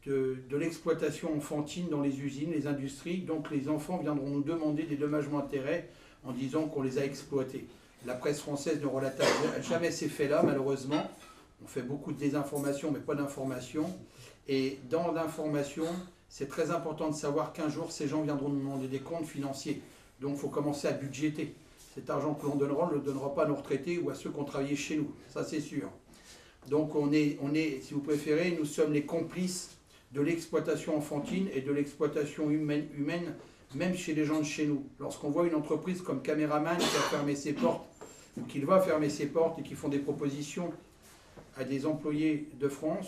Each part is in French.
de l'exploitation enfantine dans les usines, les industries. Donc les enfants viendront nous demander des dommages-intérêts en disant qu'on les a exploités. La presse française ne relate jamais ces faits-là, malheureusement. On fait beaucoup de désinformation, mais pas d'information. Et dans l'information, c'est très important de savoir qu'un jour, ces gens viendront nous demander des comptes financiers. Donc il faut commencer à budgéter. Cet argent que l'on donnera, on ne le donnera pas à nos retraités ou à ceux qui ont travaillé chez nous. Ça, c'est sûr. Donc on est, si vous préférez, nous sommes les complices de l'exploitation enfantine et de l'exploitation humaine, même chez les gens de chez nous. Lorsqu'on voit une entreprise comme Caméraman qui a fermé ses portes, ou qui va fermer ses portes et qui font des propositions à des employés de France,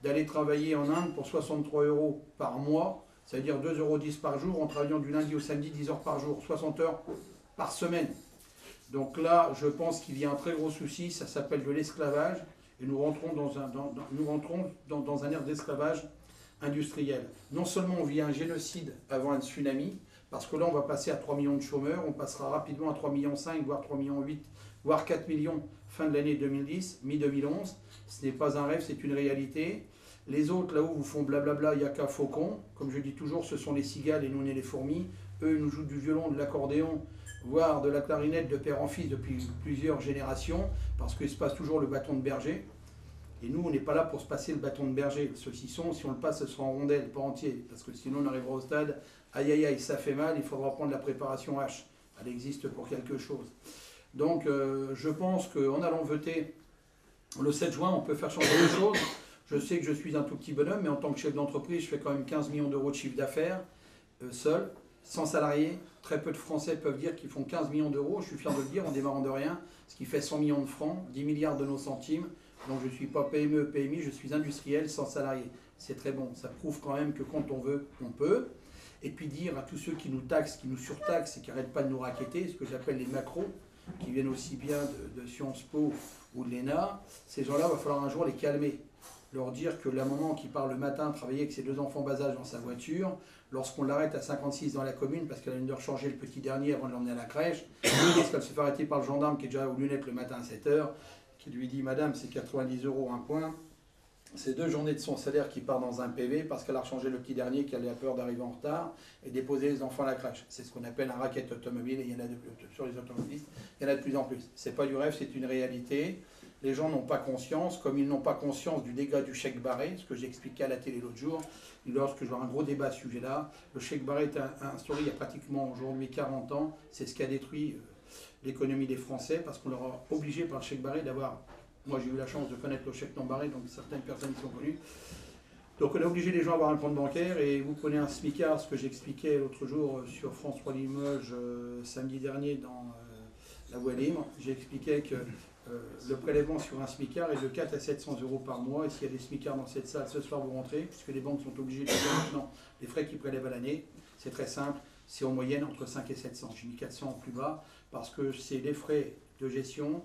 d'aller travailler en Inde pour 63 € par mois, c'est-à-dire 2,10 € par jour, en travaillant du lundi au samedi 10 heures par jour, 60 heures par semaine. Donc là, je pense qu'il y a un très gros souci, ça s'appelle de l'esclavage, et nous rentrons dans un ère d'esclavage industriel. Non seulement on vit un génocide avant un tsunami, parce que là on va passer à 3 millions de chômeurs, on passera rapidement à 3,5 millions, voire 3,8 millions, voire 4 millions fin de l'année 2010, mi-2011. Ce n'est pas un rêve, c'est une réalité. Les autres, là où vous font blablabla, yaka, faucon, comme je dis toujours, ce sont les cigales et nous on est les fourmis. Eux, ils nous jouent du violon, de l'accordéon, voire de la clarinette de père en fils depuis plusieurs générations, parce qu'il se passe toujours le bâton de berger. Et nous, on n'est pas là pour se passer le bâton de berger. Le saucisson, si on le passe, ce sera en rondelle, pas entier, parce que sinon on arrivera au stade, aïe aïe aïe, ça fait mal, il faudra prendre la préparation H. Elle existe pour quelque chose. Donc, je pense qu'en allant voter le 7 juin, on peut faire changer les choses. Je sais que je suis un tout petit bonhomme, mais en tant que chef d'entreprise, je fais quand même 15 millions d'euros de chiffre d'affaires, seul, sans salariés. Très peu de Français peuvent dire qu'ils font 15 millions d'euros. Je suis fier de le dire, en démarrant de rien, ce qui fait 100 millions de francs, 10 milliards de nos centimes. Donc je ne suis pas PME, PMI, je suis industriel sans salariés. C'est très bon. Ça prouve quand même que quand on veut, on peut. Et puis dire à tous ceux qui nous taxent, qui nous surtaxent et qui n'arrêtent pas de nous raqueter, ce que j'appelle les macros, qui viennent aussi bien de Sciences Po ou de l'ENA, ces gens-là, il va falloir un jour les calmer. Leur dire que la maman qui part le matin travailler avec ses 2 enfants bas âge dans sa voiture, lorsqu'on l'arrête à 56 dans la commune parce qu'elle a une heure changer le petit dernier avant de l'emmener à la crèche, est-ce qu'elle se fait arrêter par le gendarme qui est déjà aux lunettes le matin à 7 h, qui lui dit « Madame, c'est 90 € un point », c'est 2 journées de son salaire qui part dans un PV parce qu'elle a changé le petit dernier, qu'elle a peur d'arriver en retard et déposer les enfants à la crèche. C'est ce qu'on appelle un racket automobile et il y en a sur les automobilistes, il y en a de plus en plus. C'est pas du rêve, c'est une réalité. Les gens n'ont pas conscience, comme ils n'ont pas conscience du dégât du chèque barré, ce que j'ai expliqué à la télé l'autre jour, lorsque je vois un gros débat à ce sujet-là. Le chèque barré est instauré il y a pratiquement aujourd'hui 40 ans. C'est ce qui a détruit l'économie des Français parce qu'on leur a obligé par le chèque barré d'avoir... Moi j'ai eu la chance de connaître le chèque non barré, donc certaines personnes y sont connues. Donc on a obligé les gens à avoir un compte bancaire et vous prenez un smicard, ce que j'expliquais l'autre jour sur France 3 Limoges samedi dernier dans La Voie libre. J'expliquais que le prélèvement sur un smicard est de 4 à 700 € par mois. Et s'il y a des smicards dans cette salle, ce soir vous rentrez, puisque les banques sont obligées de payer maintenant les frais qu'ils prélèvent à l'année. C'est très simple, c'est en moyenne entre 5 et 700. J'ai mis 400 en plus bas parce que c'est les frais de gestion.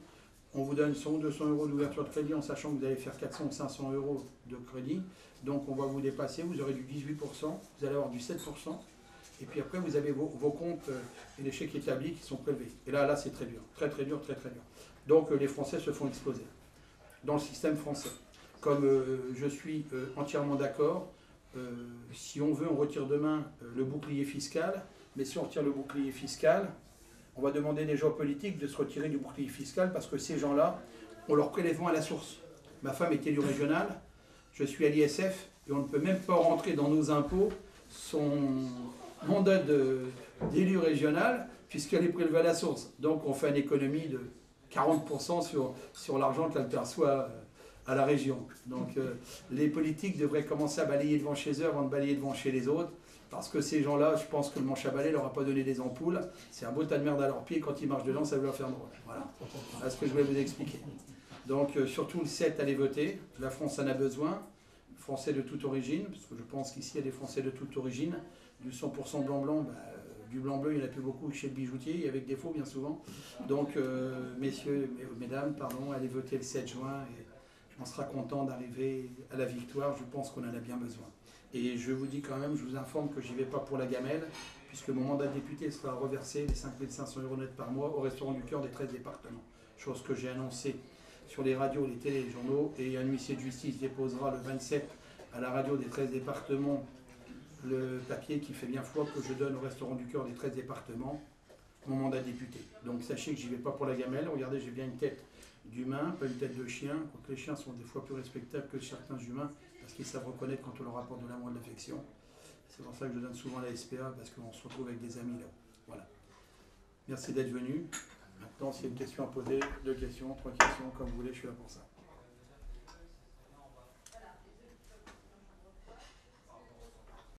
On vous donne 100 ou 200 € d'ouverture de crédit en sachant que vous allez faire 400 ou 500 € de crédit. Donc on va vous dépasser, vous aurez du 18%, vous allez avoir du 7%. Et puis après, vous avez vos comptes et les chèques établis qui sont prélevés. Et là c'est très dur, très très dur, très très dur. Donc les Français se font exploser dans le système français. Comme je suis entièrement d'accord, si on veut, on retire demain le bouclier fiscal, mais si on retire le bouclier fiscal, on va demander des gens politiques de se retirer du bouclier fiscal parce que ces gens-là ont leur prélèvement à la source. Ma femme est élue régionale, je suis à l'ISF et on ne peut même pas rentrer dans nos impôts son mandat d'élu régional puisqu'elle est prélevée à la source. Donc on fait une économie de 40% sur l'argent qu'elle perçoit à la région. Donc les politiques devraient commencer à balayer devant chez eux avant de balayer devant chez les autres, parce que ces gens-là, je pense que le manche à balai leur a pas donné des ampoules, c'est un beau tas de merde à leurs pieds, quand ils marchent dedans, ça va leur faire drôle. Voilà, c'est ce que je voulais vous expliquer. Donc surtout le 7, allez voter, la France en a besoin, Français de toute origine, parce que je pense qu'ici il y a des Français de toute origine, du 100% blanc-blanc, du blanc-bleu, il n'y en a plus beaucoup chez le bijoutier, avec des faux bien souvent. Donc, messieurs, mesdames, pardon, allez voter le 7 juin et on sera content d'arriver à la victoire. Je pense qu'on en a bien besoin. Et je vous dis quand même, je vous informe que j'y vais pas pour la gamelle, puisque mon mandat de député sera reversé les 5 500 € net par mois au Restaurant du Cœur des 13 départements. Chose que j'ai annoncée sur les radios, les télés, les journaux, et un huissier de justice déposera le 27 à la radio des 13 départements le papier qui fait bien foi que je donne au Restaurant du Cœur des 13 départements mon mandat de député. Donc sachez que j'y vais pas pour la gamelle. Regardez, j'ai bien une tête d'humain, pas une tête de chien. Quoique les chiens sont des fois plus respectables que certains humains parce qu'ils savent reconnaître quand on leur apporte de l'amour et de l'affection. C'est pour ça que je donne souvent la SPA parce qu'on se retrouve avec des amis là. Voilà. Merci d'être venu. Maintenant, s'il y a une question à poser, 2 questions, 3 questions, comme vous voulez, je suis là pour ça.